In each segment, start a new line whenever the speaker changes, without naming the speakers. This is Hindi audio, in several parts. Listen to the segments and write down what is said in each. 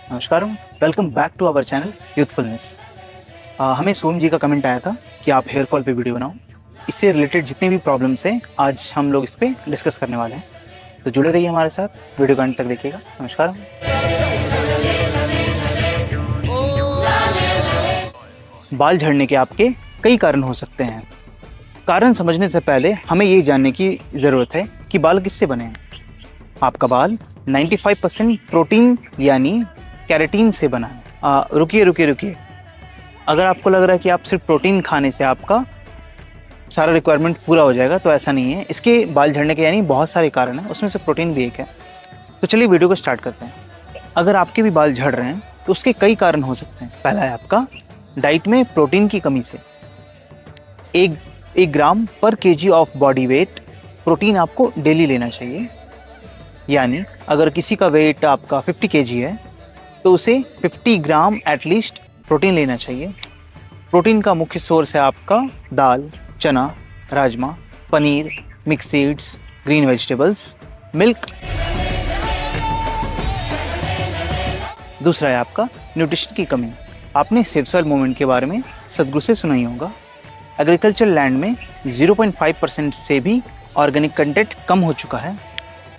नमस्कार, welcome back to our channel youthfulness. हमें सोम जी का कमेंट आया था कि आप हेयर फॉल पे वीडियो बनाओ। इससे रिलेटेड जितने भी प्रॉब्लम्स हैं आज हम लोग इस पे डिस्कस करने वाले हैं, तो जुड़े रहिए हमारे साथ, वीडियो का अंत तक देखिएगा। नमस्कार। बाल झड़ने के आपके कई कारण हो सकते हैं। कारण समझने से पहले हमें ये जानने की ज़रूरत है कि बाल किससे बने हैं। आपका बाल 95% प्रोटीन यानी कैरेटीन से बना है। रुकिए, अगर आपको लग रहा है कि आप सिर्फ प्रोटीन खाने से आपका सारा रिक्वायरमेंट पूरा हो जाएगा, तो ऐसा नहीं है। इसके बाल झड़ने के यानी बहुत सारे कारण हैं, उसमें से प्रोटीन भी एक है। तो चलिए वीडियो को स्टार्ट करते हैं। अगर आपके भी बाल झड़ रहे हैं तो उसके कई कारण हो सकते हैं। पहला है आपका डाइट में प्रोटीन की कमी से। एक ग्राम पर KG of body weight protein आपको डेली लेना चाहिए। यानी अगर किसी का वेट आपका 50 केजी है तो उसे 50 ग्राम एटलीस्ट प्रोटीन लेना चाहिए। प्रोटीन का मुख्य सोर्स है आपका दाल, चना, rajma, paneer, mix seeds, green vegetables, milk. दूसरा है आपका न्यूट्रिशन की कमी। आपने सेव सॉइल मूवमेंट के बारे में सदगुरु से सुना ही होगा। एग्रीकल्चर लैंड में 0.5% से भी ऑर्गेनिक कंटेंट कम हो चुका है,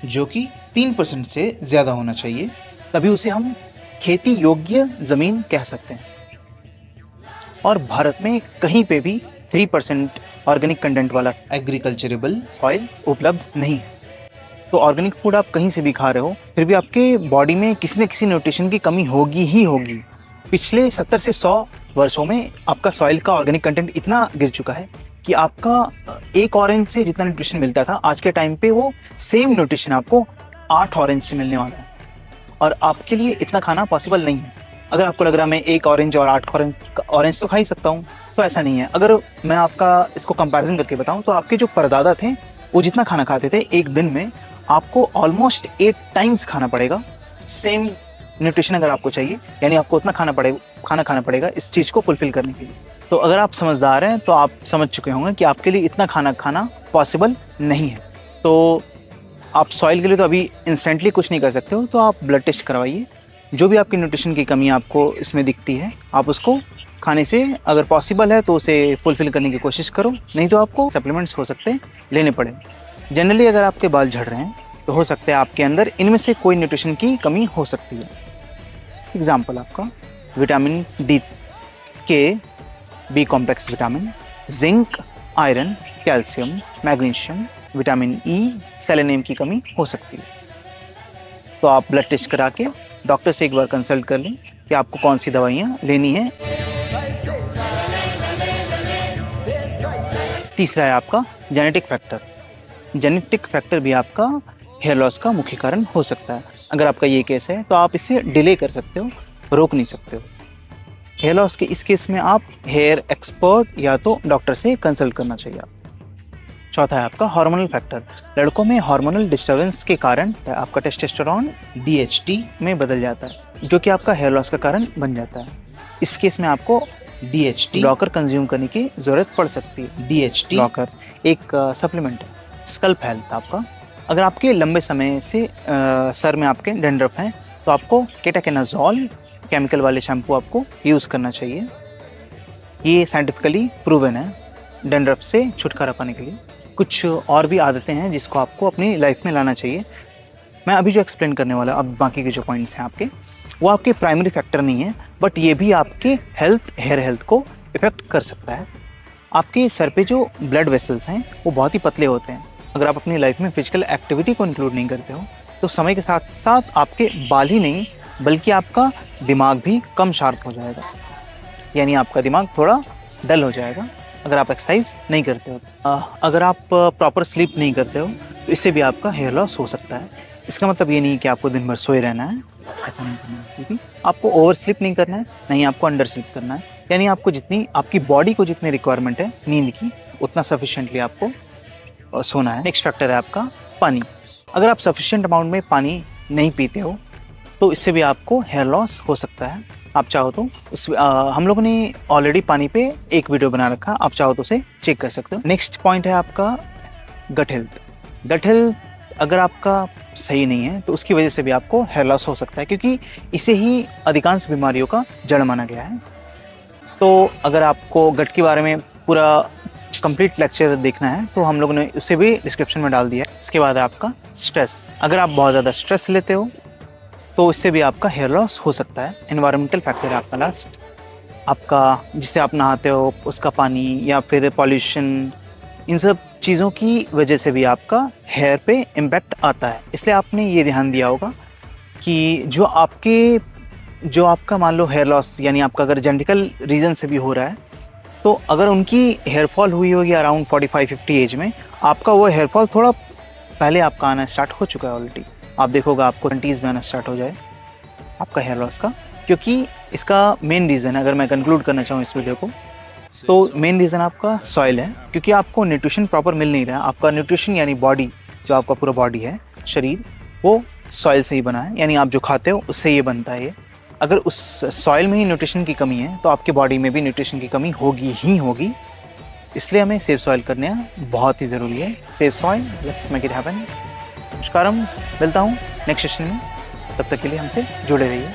जो कि 3% से ज़्यादा होना चाहिए, तभी उसे हम खेती योग्य ज़मीन कह सकते हैं। और भारत में कहीं पे भी 3% ऑर्गेनिक कंटेंट वाला एग्रीकल्चरेबल सॉइल उपलब्ध नहीं है। तो ऑर्गेनिक फूड आप कहीं से भी खा रहे हो, फिर भी आपके बॉडी में किसी न किसी न्यूट्रिशन की कमी होगी ही होगी। पिछले 70 से 100 वर्षों में आपका सॉइल का ऑर्गेनिक कंटेंट इतना गिर चुका है कि आपका एक ऑरेंज से जितना न्यूट्रिशन मिलता था, आज के टाइम पे वो सेम न्यूट्रिशन आपको 8 ऑरेंज से मिलने वाला है। और आपके लिए इतना खाना पॉसिबल नहीं है। अगर आपको लग रहा है मैं 1 ऑरेंज और 8 ऑरेंज तो खा ही सकता हूँ, तो ऐसा नहीं है। अगर मैं आपका इसको कंपैरिजन करके बताऊँ तो आपके जो परदादा थे वो जितना खाना खाते थे एक दिन में, आपको ऑलमोस्ट 8 टाइम्स खाना पड़ेगा। सेम न्यूट्रिशन अगर आपको चाहिए, यानी आपको उतना खाना खाना पड़ेगा इस चीज़ को फुलफिल करने के लिए। तो अगर आप समझदार हैं तो आप समझ चुके होंगे कि आपके लिए इतना खाना खाना पॉसिबल नहीं है। तो आप सॉइल के लिए तो अभी इंस्टेंटली कुछ नहीं कर सकते हो, तो आप ब्लड टेस्ट करवाइए। जो भी आपकी न्यूट्रिशन की कमी आपको इसमें दिखती है, आप उसको खाने से अगर पॉसिबल है तो उसे फुलफिल करने की कोशिश करो, नहीं तो आपको सप्लीमेंट्स हो सकते हैं लेने पड़े। जनरली अगर आपके बाल झड़ रहे हैं तो हो सकता है आपके अंदर इनमें से कोई न्यूट्रिशन की कमी हो सकती है। एग्जाम्पल आपका vitamin D, K, B complex vitamin, zinc, iron, calcium, magnesium, vitamin E, selenium की कमी हो सकती है। तो आप ब्लड टेस्ट करा के डॉक्टर से एक बार कंसल्ट कर लें कि आपको कौन सी दवाइयाँ लेनी है। तीसरा है आपका जेनेटिक फैक्टर। जेनेटिक फैक्टर भी आपका हेयर लॉस का मुख्य कारण हो सकता है। अगर आपका ये केस है तो आप इसे डिले कर सकते हो, रोक नहीं सकते हो। हेयर लॉस के इस केस में आप हेयर एक्सपर्ट या तो डॉक्टर से कंसल्ट करना चाहिए आप। चौथा है आपका हार्मोनल फैक्टर। लड़कों में हार्मोनल डिस्टर्बेंस के कारण आपका टेस्टोस्टेरोन DHT में बदल जाता है, जो कि आपका हेयर लॉस का कारण बन जाता है। इस केस में आपको DHT ब्लॉकर कंज्यूम करने की ज़रूरत पड़ सकती है। DHT ब्लॉकर एक सप्लीमेंट है। स्कल्प हेल्थ आपका, अगर आपके लंबे समय से सर में आपके डैंड्रफ हैं तो आपको केटाकेनाज़ोल केमिकल वाले शैम्पू आपको यूज़ करना चाहिए। ये साइंटिफिकली प्रूवन है डैंड्रफ से छुटकारा पाने के लिए। कुछ और भी आदतें हैं जिसको आपको अपनी लाइफ में लाना चाहिए। मैं अभी जो एक्सप्लेन करने वाला, अब बाकी के जो पॉइंट्स हैं आपके, वो आपके प्राइमरी फैक्टर नहीं है, बट ये भी आपके हेयर हेल्थ को इफेक्ट कर सकता है। आपके सर पे जो ब्लड वेसल्स हैं वो बहुत ही पतले होते हैं। अगर आप अपनी लाइफ में फिजिकल एक्टिविटी को इंक्लूड नहीं करते हो तो समय के साथ साथ आपके बाल ही नहीं बल्कि आपका दिमाग भी कम शार्प हो जाएगा, यानी आपका दिमाग थोड़ा डल हो जाएगा अगर आप एक्सरसाइज नहीं करते हो। अगर आप प्रॉपर स्लीप नहीं करते हो तो इससे भी आपका हेयर लॉस हो सकता है। इसका मतलब ये नहीं कि आपको दिन भर सोए रहना है, ऐसा नहीं करना है। क्योंकि आपको ओवर स्लीप नहीं करना है, नहीं आपको अंडर स्लीप करना है। यानी आपको जितनी आपकी बॉडी को जितनी रिक्वायरमेंट है नींद की, उतना सफिशिएंटली आपको सोना है। नेक्स्ट फैक्टर है आपका पानी। अगर आप सफिशिएंट अमाउंट में पानी नहीं पीते हो तो इससे भी आपको हेयर लॉस हो सकता है। आप चाहो तो हम लोगों ने ऑलरेडी पानी पे एक वीडियो बना रखा, आप चाहो तो उसे चेक कर सकते हो। नेक्स्ट पॉइंट है आपका गट हेल्थ। गट हेल्थ अगर आपका सही नहीं है तो उसकी वजह से भी आपको हेयर लॉस हो सकता है, क्योंकि इसे ही अधिकांश बीमारियों का जड़ माना गया है। तो अगर आपको गट के बारे में पूरा कंप्लीट लेक्चर देखना है तो हम लोगों ने उसे भी डिस्क्रिप्शन में डाल दिया है। इसके बाद है आपका स्ट्रेस। अगर आप बहुत ज़्यादा स्ट्रेस लेते हो तो इससे भी आपका हेयर लॉस हो सकता है। एनवायरमेंटल फैक्टर है आपका लास्ट, आपका जिससे आप नहाते हो उसका पानी या फिर पॉल्यूशन, इन सब चीज़ों की वजह से भी आपका हेयर पे इम्पैक्ट आता है। इसलिए आपने ये ध्यान दिया होगा कि जो आपका मान लो हेयर लॉस यानी आपका अगर जेनेटिकल रीज़न से भी हो रहा है, तो अगर उनकी हेयर फॉल हुई होगी अराउंड 45-50 एज में, आपका वो हेयर फॉल थोड़ा पहले आपका आना स्टार्ट हो चुका है ऑलरेडी। आप देखोगे आपको 20s में आना स्टार्ट हो जाए आपका हेयर लॉस का, क्योंकि इसका मेन रीज़न, अगर मैं कंक्लूड करना चाहूँ इस वीडियो को, तो मेन रीज़न आपका सॉइल है, क्योंकि आपको न्यूट्रिशन प्रॉपर मिल नहीं रहा है। आपका न्यूट्रिशन यानी बॉडी, जो आपका पूरा बॉडी है, शरीर, वो सॉइल से ही बना है, यानी आप जो खाते हो उससे ये बनता है ये। अगर उस सॉइल में ही न्यूट्रिशन की कमी है तो आपके बॉडी में भी न्यूट्रिशन की कमी होगी ही होगी। इसलिए हमें सेव सॉइल करना बहुत ही ज़रूरी है। Save soil, let's make it happen. नमस्कारम, मिलता हूँ नेक्स्ट सेशन में, तब तक के लिए हमसे जुड़े रहिए।